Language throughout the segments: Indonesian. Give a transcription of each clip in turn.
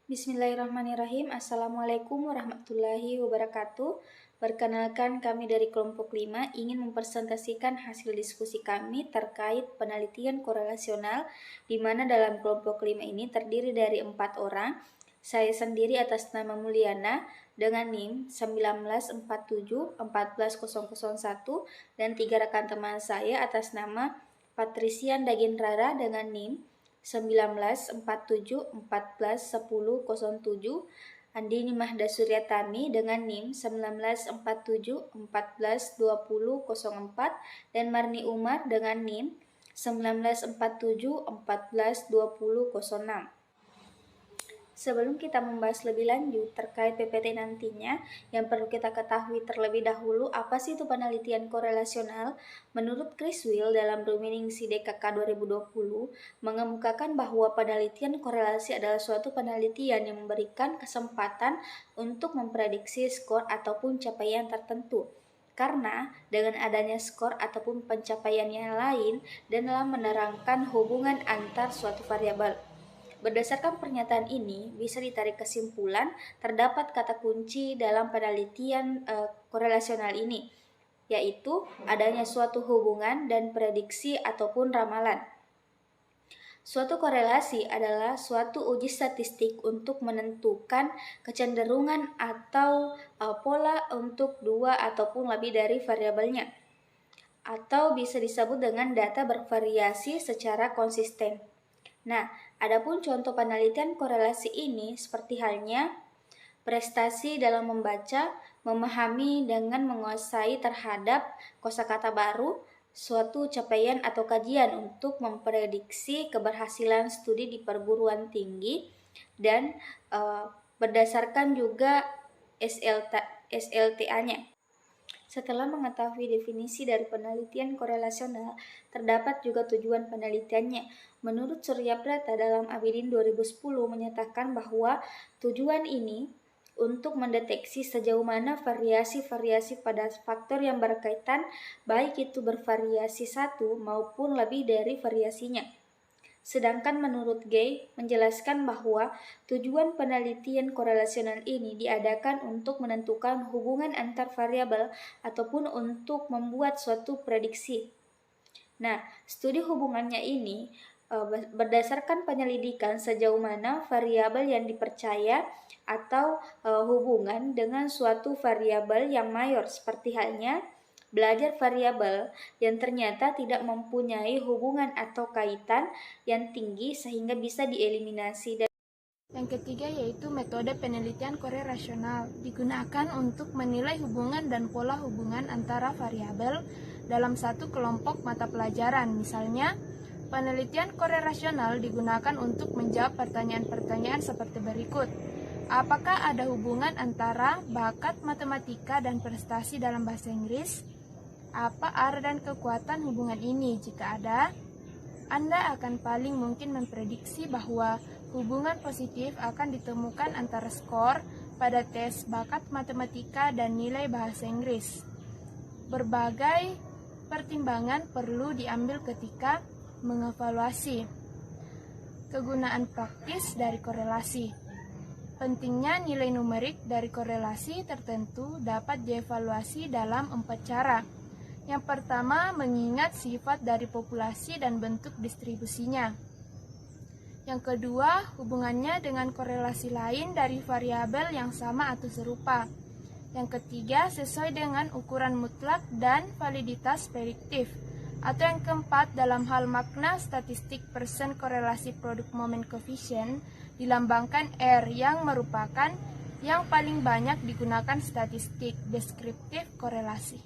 Bismillahirrahmanirrahim. Assalamualaikum warahmatullahi wabarakatuh. Perkenalkan, kami dari kelompok 5 ingin mempresentasikan hasil diskusi kami terkait penelitian korelasional, di mana dalam kelompok 5 ini terdiri dari 4 orang. Saya sendiri atas nama Mulyana dengan NIM 1947-14001 dan 3 rekan teman saya atas nama Patrician Dagenrara dengan NIM 1947-14-1007, Andini Mahda Suryatami dengan NIM 1947-14-2004, dan Marni Umar dengan NIM 1947-14-2006. Sebelum kita membahas lebih lanjut terkait PPT nantinya, yang perlu kita ketahui terlebih dahulu apa sih itu penelitian korelasional. Menurut Criswell dalam Ruminingsi DKK 2020 mengemukakan bahwa penelitian korelasi adalah suatu penelitian yang memberikan kesempatan untuk memprediksi skor ataupun capaian tertentu. Karena dengan adanya skor ataupun pencapaian yang lain dan dalam menerangkan hubungan antar suatu variabel. Berdasarkan pernyataan ini, bisa ditarik kesimpulan terdapat kata kunci dalam penelitian korelasional ini, yaitu adanya suatu hubungan dan prediksi ataupun ramalan. Suatu korelasi adalah suatu uji statistik untuk menentukan kecenderungan atau pola untuk dua ataupun lebih dari variabelnya, atau bisa disebut dengan data bervariasi secara konsisten. Nah, adapun contoh penelitian korelasi ini seperti halnya prestasi dalam membaca, memahami dengan menguasai terhadap kosakata baru, suatu capaian atau kajian untuk memprediksi keberhasilan studi di perguruan tinggi, dan berdasarkan juga SLTA-nya. Setelah mengetahui definisi dari penelitian korelasional, terdapat juga tujuan penelitiannya. Menurut Surya Prata dalam Abidin 2010 menyatakan bahwa tujuan ini untuk mendeteksi sejauh mana variasi-variasi pada faktor yang berkaitan, baik itu bervariasi satu maupun lebih dari variasinya. Sedangkan menurut Gay menjelaskan bahwa tujuan penelitian korelasional ini diadakan untuk menentukan hubungan antar variabel ataupun untuk membuat suatu prediksi. Nah, studi hubungannya ini berdasarkan penyelidikan sejauh mana variabel yang dipercaya atau hubungan dengan suatu variabel yang mayor, seperti halnya belajar variabel yang ternyata tidak mempunyai hubungan atau kaitan yang tinggi sehingga bisa dieliminasi. Yang ketiga yaitu metode penelitian korelasional, digunakan untuk menilai hubungan dan pola hubungan antara variabel dalam satu kelompok mata pelajaran. Misalnya, penelitian korelasional digunakan untuk menjawab pertanyaan-pertanyaan seperti berikut. Apakah ada hubungan antara bakat matematika dan prestasi dalam bahasa Inggris? Apa arah dan kekuatan hubungan ini? Jika ada, Anda akan paling mungkin memprediksi bahwa hubungan positif akan ditemukan antara skor pada tes bakat matematika dan nilai bahasa Inggris. Berbagai pertimbangan perlu diambil ketika mengevaluasi kegunaan praktis dari korelasi. Pentingnya nilai numerik dari korelasi tertentu dapat dievaluasi dalam 4 cara. Yang pertama, mengingat sifat dari populasi dan bentuk distribusinya. Yang kedua, hubungannya dengan korelasi lain dari variabel yang sama atau serupa. Yang ketiga, sesuai dengan ukuran mutlak dan validitas prediktif. Atau yang keempat, dalam hal makna statistik persen korelasi produk moment coefficient dilambangkan R yang merupakan yang paling banyak digunakan statistik deskriptif korelasi.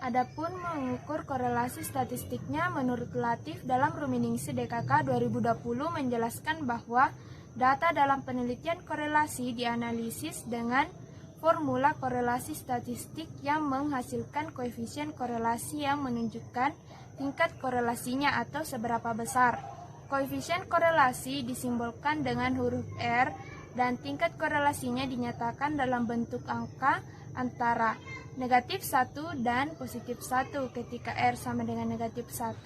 Adapun mengukur korelasi statistiknya, menurut Latif dalam Ruminingsi DKK 2020 menjelaskan bahwa data dalam penelitian korelasi dianalisis dengan formula korelasi statistik yang menghasilkan koefisien korelasi yang menunjukkan tingkat korelasinya atau seberapa besar. Koefisien korelasi disimbolkan dengan huruf R dan tingkat korelasinya dinyatakan dalam bentuk angka antara negatif 1 dan positif 1. Ketika R sama dengan negatif 1,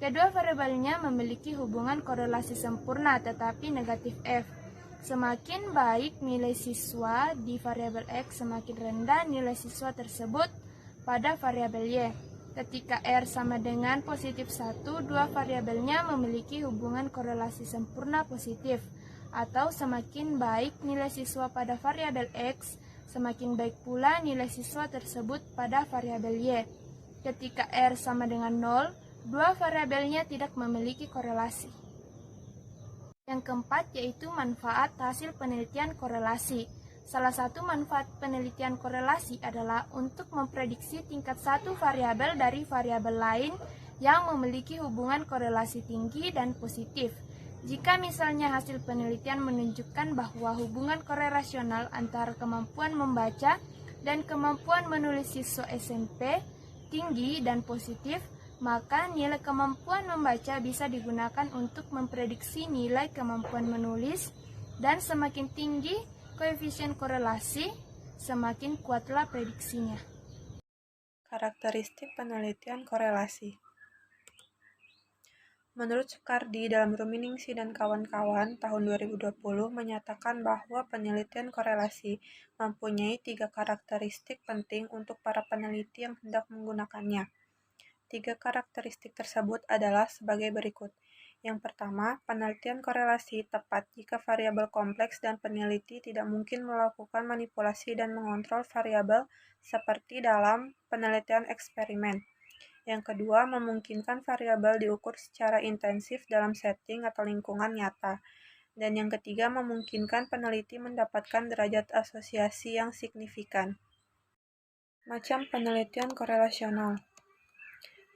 kedua variabelnya memiliki hubungan korelasi sempurna tetapi negatif F. Semakin baik nilai siswa di variabel X, semakin rendah nilai siswa tersebut pada variabel Y. Ketika R sama dengan positif 1, dua variabelnya memiliki hubungan korelasi sempurna positif. Atau semakin baik nilai siswa pada variabel X, semakin baik pula nilai siswa tersebut pada variabel Y. Ketika R sama dengan 0, dua variabelnya tidak memiliki korelasi. Yang keempat yaitu manfaat hasil penelitian korelasi. Salah satu manfaat penelitian korelasi adalah untuk memprediksi tingkat satu variabel dari variabel lain yang memiliki hubungan korelasi tinggi dan positif. Jika misalnya hasil penelitian menunjukkan bahwa hubungan korelasional antara kemampuan membaca dan kemampuan menulis siswa SMP tinggi dan positif, maka nilai kemampuan membaca bisa digunakan untuk memprediksi nilai kemampuan menulis, dan semakin tinggi koefisien korelasi, semakin kuatlah prediksinya. Karakteristik penelitian korelasi. Menurut Soekardi dalam Ruminingsih dan kawan-kawan tahun 2020 menyatakan bahwa penelitian korelasi mempunyai 3 karakteristik penting untuk para peneliti yang hendak menggunakannya. 3 karakteristik tersebut adalah sebagai berikut. Yang pertama, penelitian korelasi tepat jika variabel kompleks dan peneliti tidak mungkin melakukan manipulasi dan mengontrol variabel seperti dalam penelitian eksperimen. Yang kedua, memungkinkan variabel diukur secara intensif dalam setting atau lingkungan nyata. Dan yang ketiga, memungkinkan peneliti mendapatkan derajat asosiasi yang signifikan. Macam penelitian korelasional.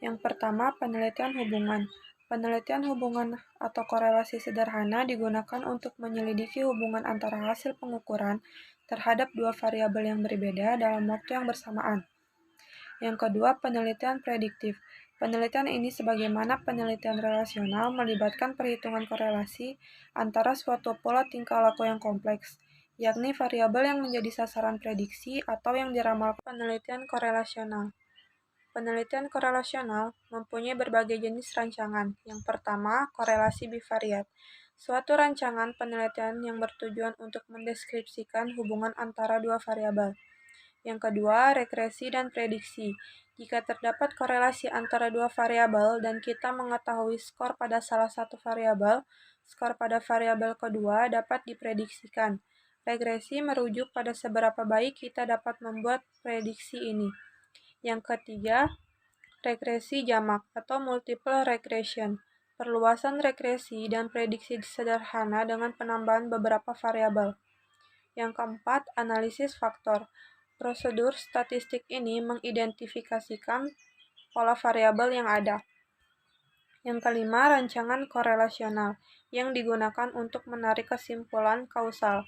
Yang pertama, penelitian hubungan. Penelitian hubungan atau korelasi sederhana digunakan untuk menyelidiki hubungan antara hasil pengukuran terhadap dua variabel yang berbeda dalam waktu yang bersamaan. Yang kedua, penelitian prediktif. Penelitian ini sebagaimana penelitian relasional melibatkan perhitungan korelasi antara suatu pola tingkah laku yang kompleks, yakni variabel yang menjadi sasaran prediksi atau yang diramalkan. Penelitian korelasional. Penelitian korelasional mempunyai berbagai jenis rancangan. Yang pertama, korelasi bivariat. Suatu rancangan penelitian yang bertujuan untuk mendeskripsikan hubungan antara dua variabel. Yang kedua, regresi dan prediksi. Jika terdapat korelasi antara dua variabel dan kita mengetahui skor pada salah satu variabel, skor pada variabel kedua dapat diprediksikan. Regresi merujuk pada seberapa baik kita dapat membuat prediksi ini. Yang ketiga, regresi jamak atau multiple regression. Perluasan regresi dan prediksi sederhana dengan penambahan beberapa variabel. Yang keempat, analisis faktor. Prosedur statistik ini mengidentifikasikan pola variabel yang ada. Yang kelima, rancangan korelasional yang digunakan untuk menarik kesimpulan kausal.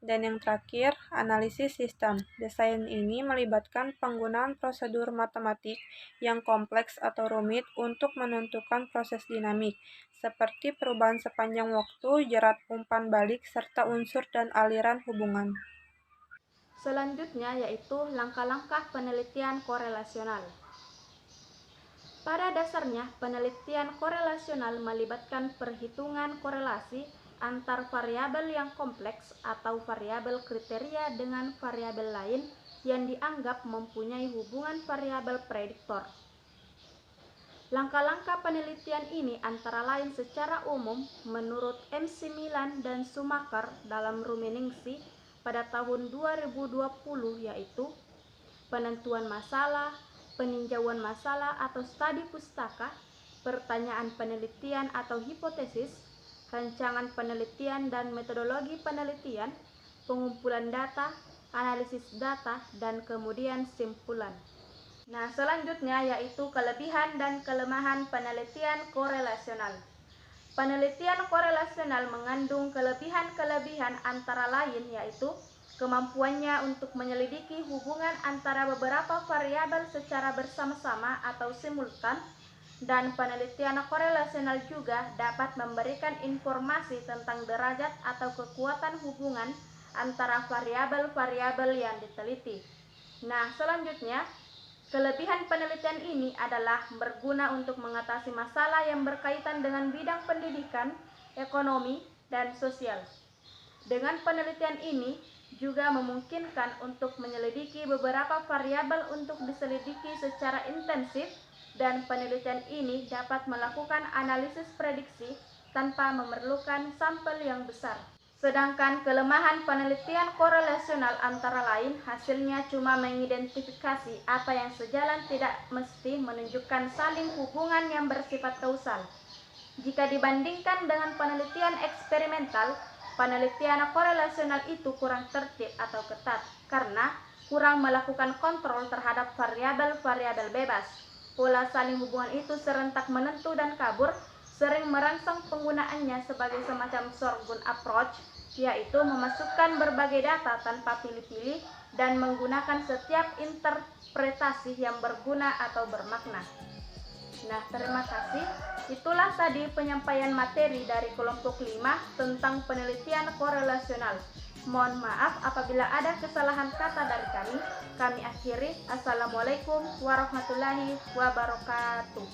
Dan yang terakhir, analisis sistem. Desain ini melibatkan penggunaan prosedur matematik yang kompleks atau rumit untuk menentukan proses dinamik, seperti perubahan sepanjang waktu, jerat umpan balik, serta unsur dan aliran hubungan. Selanjutnya yaitu langkah-langkah penelitian korelasional. Pada dasarnya, penelitian korelasional melibatkan perhitungan korelasi antar variabel yang kompleks atau variabel kriteria dengan variabel lain yang dianggap mempunyai hubungan variabel prediktor. Langkah-langkah penelitian ini antara lain secara umum menurut MC Milan dan Schumacher dalam Ruminingsih pada tahun 2020 yaitu penentuan masalah, peninjauan masalah atau studi pustaka, pertanyaan penelitian atau hipotesis, rancangan penelitian dan metodologi penelitian, pengumpulan data, analisis data, dan kemudian simpulan. Nah, selanjutnya yaitu kelebihan dan kelemahan penelitian korelasional. Penelitian korelasional mengandung kelebihan-kelebihan antara lain yaitu kemampuannya untuk menyelidiki hubungan antara beberapa variabel secara bersama-sama atau simultan, dan penelitian korelasional juga dapat memberikan informasi tentang derajat atau kekuatan hubungan antara variabel-variabel yang diteliti. Nah, selanjutnya, kelebihan penelitian ini adalah berguna untuk mengatasi masalah yang berkaitan dengan bidang pendidikan, ekonomi, dan sosial. Dengan penelitian ini juga memungkinkan untuk menyelidiki beberapa variabel untuk diselidiki secara intensif, dan penelitian ini dapat melakukan analisis prediksi tanpa memerlukan sampel yang besar. Sedangkan kelemahan penelitian korelasional antara lain hasilnya cuma mengidentifikasi apa yang sejalan, tidak mesti menunjukkan saling hubungan yang bersifat kausal. Jika dibandingkan dengan penelitian eksperimental, penelitian korelasional itu kurang tertib atau ketat karena kurang melakukan kontrol terhadap variabel-variabel bebas. Pola saling hubungan itu serentak menentu dan kabur, sering merangsang penggunaannya sebagai semacam shotgun approach, yaitu memasukkan berbagai data tanpa pilih-pilih dan menggunakan setiap interpretasi yang berguna atau bermakna. Nah, terima kasih. Itulah tadi penyampaian materi dari kelompok 5 tentang penelitian korelasional. Mohon maaf apabila ada kesalahan kata dari kami. Kami akhiri. Assalamualaikum warahmatullahi wabarakatuh.